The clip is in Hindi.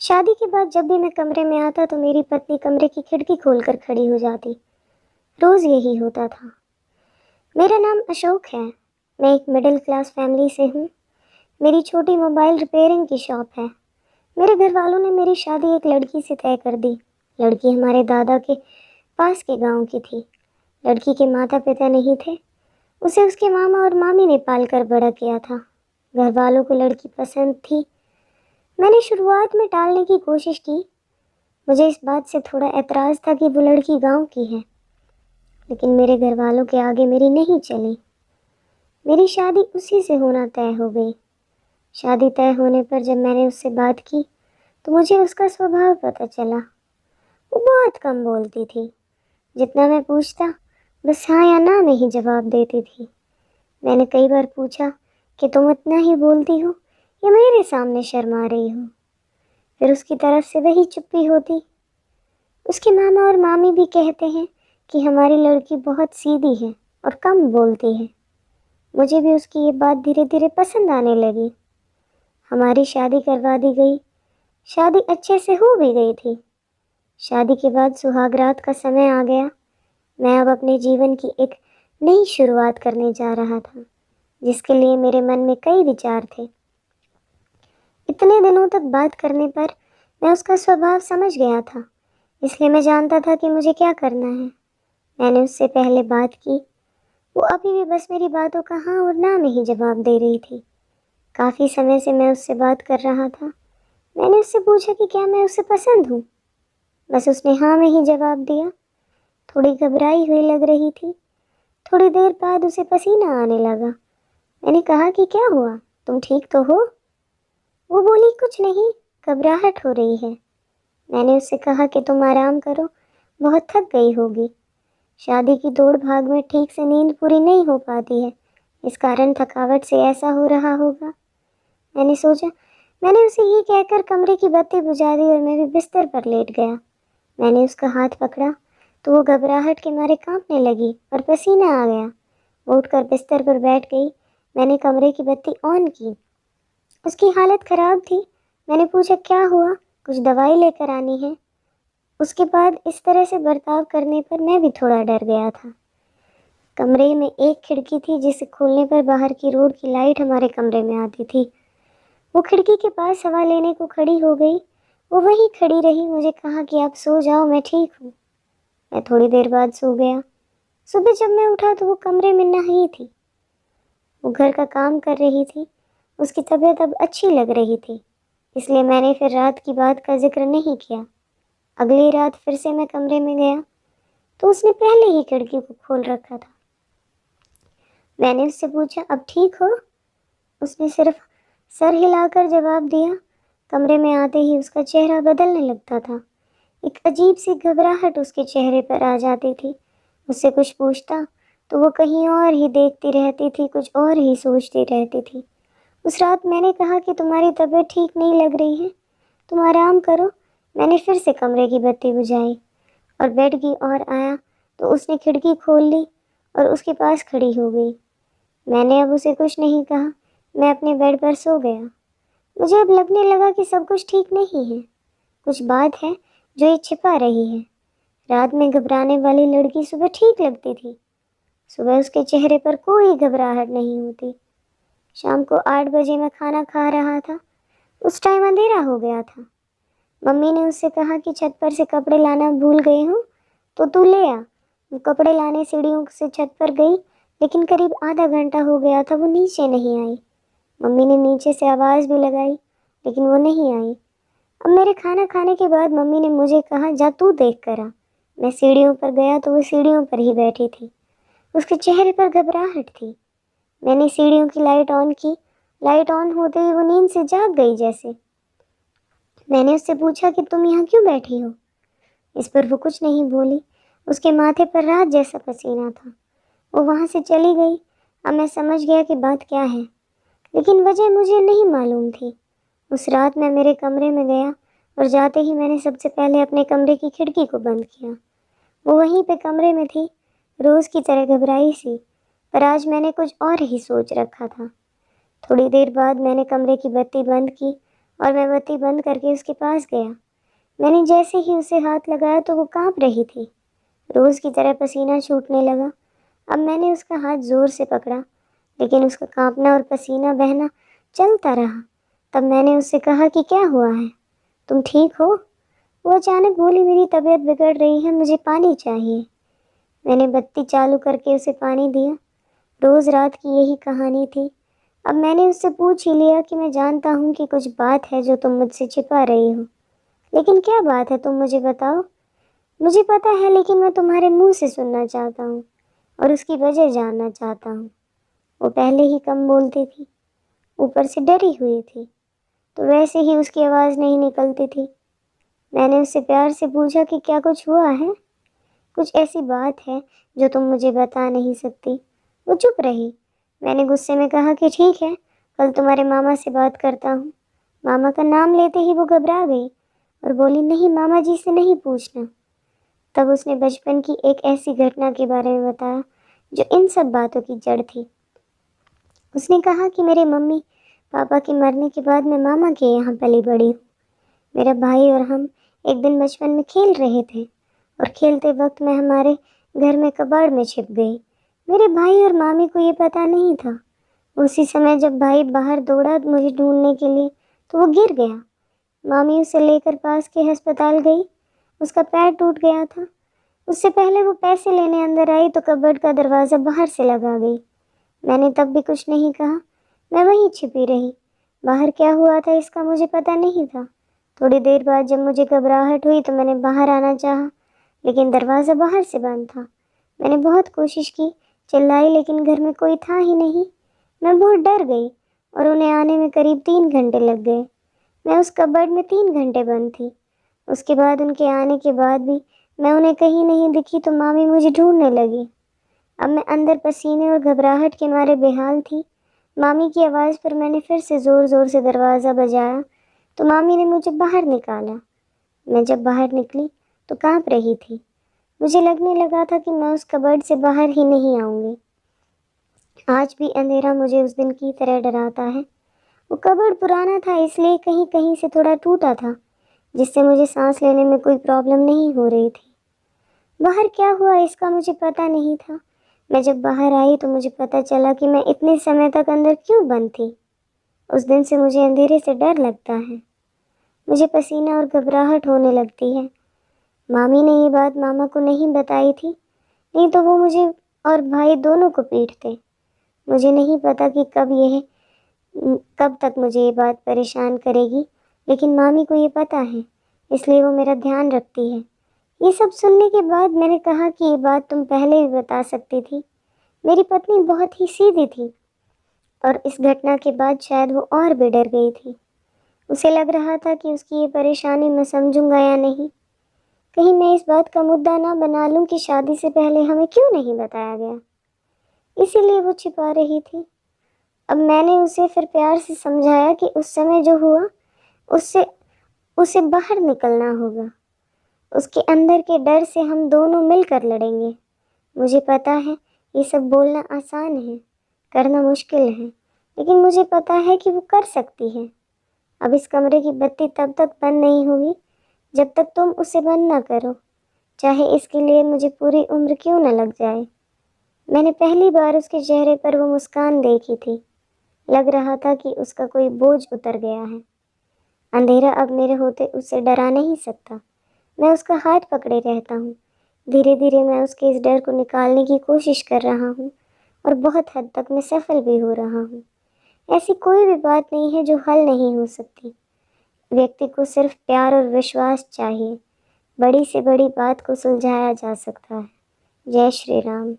शादी के बाद जब भी मैं कमरे में आता तो मेरी पत्नी कमरे की खिड़की खोलकर खड़ी हो जाती। रोज़ यही होता था। मेरा नाम अशोक है। मैं एक मिडिल क्लास फैमिली से हूँ। मेरी छोटी मोबाइल रिपेयरिंग की शॉप है। मेरे घर वालों ने मेरी शादी एक लड़की से तय कर दी। लड़की हमारे दादा के पास के गांव की थी। लड़की के माता पिता नहीं थे। उसे उसके मामा और मामी ने पाल कर बड़ा किया था। घर वालों को लड़की पसंद थी। मैंने शुरुआत में टालने की कोशिश की। मुझे इस बात से थोड़ा एतराज़ था कि वो लड़की गांव की है, लेकिन मेरे घर वालों के आगे मेरी नहीं चली। मेरी शादी उसी से होना तय हो गई। शादी तय होने पर जब मैंने उससे बात की तो मुझे उसका स्वभाव पता चला। वो बहुत कम बोलती थी। जितना मैं पूछता बस हाँ या ना में ही जवाब देती थी। मैंने कई बार पूछा कि तुम इतना ही बोलती हो या मेरे सामने शर्मा रही हो। फिर उसकी तरफ से वही चुप्पी होती। उसके मामा और मामी भी कहते हैं कि हमारी लड़की बहुत सीधी है और कम बोलती है। मुझे भी उसकी ये बात धीरे धीरे पसंद आने लगी। हमारी शादी करवा दी गई। शादी अच्छे से हो भी गई थी। शादी के बाद सुहागरात का समय आ गया। मैं अब अपने जीवन की एक नई शुरुआत करने जा रहा था, जिसके लिए मेरे मन में कई विचार थे। इतने दिनों तक बात करने पर मैं उसका स्वभाव समझ गया था, इसलिए मैं जानता था कि मुझे क्या करना है। मैंने उससे पहले बात की। वो अभी भी बस मेरी बातों का हाँ और ना में ही जवाब दे रही थी। काफ़ी समय से मैं उससे बात कर रहा था। मैंने उससे पूछा कि क्या मैं उसे पसंद हूँ। बस उसने हाँ में ही जवाब दिया। थोड़ी घबराई हुई लग रही थी। थोड़ी देर बाद उसे पसीना आने लगा। मैंने कहा कि क्या हुआ, तुम ठीक तो हो? वो बोली कुछ नहीं, घबराहट हो रही है। मैंने उससे कहा कि तुम आराम करो, बहुत थक गई होगी। शादी की दौड़ भाग में ठीक से नींद पूरी नहीं हो पाती है, इस कारण थकावट से ऐसा हो रहा होगा। मैंने सोचा। मैंने उसे ये कहकर कमरे की बत्ती बुझा दी और मैं भी बिस्तर पर लेट गया। मैंने उसका हाथ पकड़ा तो वो घबराहट के मारे कांपने लगी और पसीना आ गया। वो उठकर बिस्तर पर बैठ गई। मैंने कमरे की बत्ती ऑन की। उसकी हालत ख़राब थी। मैंने पूछा क्या हुआ, कुछ दवाई लेकर आनी है? उसके बाद इस तरह से बर्ताव करने पर मैं भी थोड़ा डर गया था। कमरे में एक खिड़की थी जिसे खोलने पर बाहर की रोड की लाइट हमारे कमरे में आती थी। वो खिड़की के पास हवा लेने को खड़ी हो गई। वो वहीं खड़ी रही। मुझे कहा कि आप सो जाओ, मैं ठीक हूँ। मैं थोड़ी देर बाद सो गया। सुबह जब मैं उठा तो वो कमरे में नहीं थी। वो घर का काम कर रही थी। उसकी तबीयत अब अच्छी लग रही थी, इसलिए मैंने फिर रात की बात का जिक्र नहीं किया। अगली रात फिर से मैं कमरे में गया तो उसने पहले ही खिड़की को खोल रखा था। मैंने उससे पूछा अब ठीक हो? उसने सिर्फ सर हिलाकर जवाब दिया। कमरे में आते ही उसका चेहरा बदलने लगता था। एक अजीब सी घबराहट उसके चेहरे पर आ जाती थी। उससे कुछ पूछता तो वो कहीं और ही देखती रहती थी, कुछ और ही सोचती रहती थी। उस रात मैंने कहा कि तुम्हारी तबीयत ठीक नहीं लग रही है, तुम आराम करो। मैंने फिर से कमरे की बत्ती बुझाई और बेड की ओर आया तो उसने खिड़की खोल ली और उसके पास खड़ी हो गई। मैंने अब उसे कुछ नहीं कहा। मैं अपने बेड पर सो गया। मुझे अब लगने लगा कि सब कुछ ठीक नहीं है। कुछ बात है जो ये छिपा रही है। रात में घबराने वाली लड़की सुबह ठीक लगती थी। सुबह उसके चेहरे पर कोई घबराहट नहीं होती। शाम को 8 बजे मैं खाना खा रहा था। उस टाइम अंधेरा हो गया था। मम्मी ने उससे कहा कि छत पर से कपड़े लाना भूल गई हूँ तो तू ले आ। वो कपड़े लाने सीढ़ियों से छत पर गई, लेकिन करीब आधा घंटा हो गया था वो नीचे नहीं आई। मम्मी ने नीचे से आवाज़ भी लगाई, लेकिन वो नहीं आई। अब मेरे खाना खाने के बाद मम्मी ने मुझे कहा जा तू देख कर आ। मैं सीढ़ियों पर गया तो वो सीढ़ियों पर ही बैठी थी। उसके चेहरे पर घबराहट थी। मैंने सीढ़ियों की लाइट ऑन की। लाइट ऑन होते ही वो नींद से जाग गई जैसे। मैंने उससे पूछा कि तुम यहाँ क्यों बैठी हो? इस पर वो कुछ नहीं बोली। उसके माथे पर रात जैसा पसीना था। वो वहाँ से चली गई। अब मैं समझ गया कि बात क्या है, लेकिन वजह मुझे नहीं मालूम थी। उस रात मैं मेरे कमरे में गया और जाते ही मैंने सबसे पहले अपने कमरे की खिड़की को बंद किया। वो वहीं पे कमरे में थी, रोज़ की तरह घबराई सी, पर आज मैंने कुछ और ही सोच रखा था। थोड़ी देर बाद मैंने कमरे की बत्ती बंद की और मैं बत्ती बंद करके उसके पास गया। मैंने जैसे ही उसे हाथ लगाया तो वो कांप रही थी। रोज़ की तरह पसीना छूटने लगा। अब मैंने उसका हाथ ज़ोर से पकड़ा, लेकिन उसका कांपना और पसीना बहना चलता रहा। तब मैंने उससे कहा कि क्या हुआ है, तुम ठीक हो? वो अचानक बोली, मेरी तबीयत बिगड़ रही है, मुझे पानी चाहिए। मैंने बत्ती चालू करके उसे पानी दिया। रोज़ रात की यही कहानी थी। अब मैंने उससे पूछ ही लिया कि मैं जानता हूँ कि कुछ बात है जो तुम मुझसे छिपा रही हो, लेकिन क्या बात है तुम मुझे बताओ। मुझे पता है, लेकिन मैं तुम्हारे मुंह से सुनना चाहता हूँ और उसकी वजह जानना चाहता हूँ। वो पहले ही कम बोलती थी, ऊपर से डरी हुई थी, तो वैसे ही उसकी आवाज़ नहीं निकलती थी। मैंने उससे प्यार से पूछा कि क्या कुछ हुआ है, कुछ ऐसी बात है जो तुम मुझे बता नहीं सकती। वो चुप रही। मैंने गुस्से में कहा कि ठीक है, कल तुम्हारे मामा से बात करता हूँ। मामा का नाम लेते ही वो घबरा गई और बोली, नहीं, मामा जी से नहीं पूछना। तब उसने बचपन की एक ऐसी घटना के बारे में बताया जो इन सब बातों की जड़ थी। उसने कहा कि मेरे मम्मी पापा के मरने के बाद मैं मामा के यहाँ पली बड़ी हूँ। मेरा भाई और हम एक दिन बचपन में खेल रहे थे और खेलते वक्त मैं हमारे घर में कबाड़ में छिप गई। मेरे भाई और मामी को ये पता नहीं था। उसी समय जब भाई बाहर दौड़ा मुझे ढूंढने के लिए, तो वो गिर गया। मामी उसे लेकर पास के अस्पताल गई। उसका पैर टूट गया था। उससे पहले वो पैसे लेने अंदर आई तो कबर्ड का दरवाज़ा बाहर से लगा गई। मैंने तब भी कुछ नहीं कहा, मैं वहीं छिपी रही। बाहर क्या हुआ था इसका मुझे पता नहीं था। थोड़ी देर बाद जब मुझे घबराहट हुई तो मैंने बाहर आना चाहा, लेकिन दरवाज़ा बाहर से बंद था। मैंने बहुत कोशिश की, चिल्लाई, लेकिन घर में कोई था ही नहीं। मैं बहुत डर गई और उन्हें आने में करीब 3 घंटे लग गए। मैं उस कबर्ड में 3 घंटे बंद थी। उसके बाद उनके आने के बाद भी मैं उन्हें कहीं नहीं दिखी तो मामी मुझे ढूंढने लगी। अब मैं अंदर पसीने और घबराहट के मारे बेहाल थी। मामी की आवाज़ पर मैंने फिर से ज़ोर ज़ोर से दरवाज़ा बजाया तो मामी ने मुझे बाहर निकाला। मैं जब बाहर निकली तो कांप रही थी। मुझे लगने लगा था कि मैं उस कबर्ड से बाहर ही नहीं आऊँगी। आज भी अंधेरा मुझे उस दिन की तरह डराता है। वो कबर्ड पुराना था, इसलिए कहीं कहीं से थोड़ा टूटा था, जिससे मुझे सांस लेने में कोई प्रॉब्लम नहीं हो रही थी। बाहर क्या हुआ इसका मुझे पता नहीं था। मैं जब बाहर आई तो मुझे पता चला कि मैं इतने समय तक अंदर क्यों बंद थी। उस दिन से मुझे अंधेरे से डर लगता है। मुझे पसीना और घबराहट होने लगती है। मामी ने ये बात मामा को नहीं बताई थी, नहीं तो वो मुझे और भाई दोनों को पीटते। मुझे नहीं पता कि कब तक मुझे ये बात परेशान करेगी, लेकिन मामी को ये पता है, इसलिए वो मेरा ध्यान रखती है। ये सब सुनने के बाद मैंने कहा कि ये बात तुम पहले भी बता सकती थी। मेरी पत्नी बहुत ही सीधी थी और इस घटना के बाद शायद वो और भी डर गई थी। उसे लग रहा था कि उसकी ये परेशानी मैं समझूंगा या नहीं। कहीं मैं इस बात का मुद्दा ना बना लूं कि शादी से पहले हमें क्यों नहीं बताया गया, इसीलिए वो छिपा रही थी। अब मैंने उसे फिर प्यार से समझाया कि उस समय जो हुआ उससे उसे बाहर निकलना होगा। उसके अंदर के डर से हम दोनों मिलकर लड़ेंगे। मुझे पता है ये सब बोलना आसान है, करना मुश्किल है, लेकिन मुझे पता है कि वो कर सकती है। अब इस कमरे की बत्ती तब तक बंद नहीं होगी जब तक तुम उसे बंद ना करो, चाहे इसके लिए मुझे पूरी उम्र क्यों न लग जाए। मैंने पहली बार उसके चेहरे पर वो मुस्कान देखी थी। लग रहा था कि उसका कोई बोझ उतर गया है। अंधेरा अब मेरे होते उसे डरा नहीं सकता। मैं उसका हाथ पकड़े रहता हूँ। धीरे धीरे मैं उसके इस डर को निकालने की कोशिश कर रहा हूँ और बहुत हद तक मैं सफल भी हो रहा हूँ। ऐसी कोई भी बात नहीं है जो हल नहीं हो सकती। व्यक्ति को सिर्फ प्यार और विश्वास चाहिए। बड़ी से बड़ी बात को सुलझाया जा सकता है। जय श्री राम।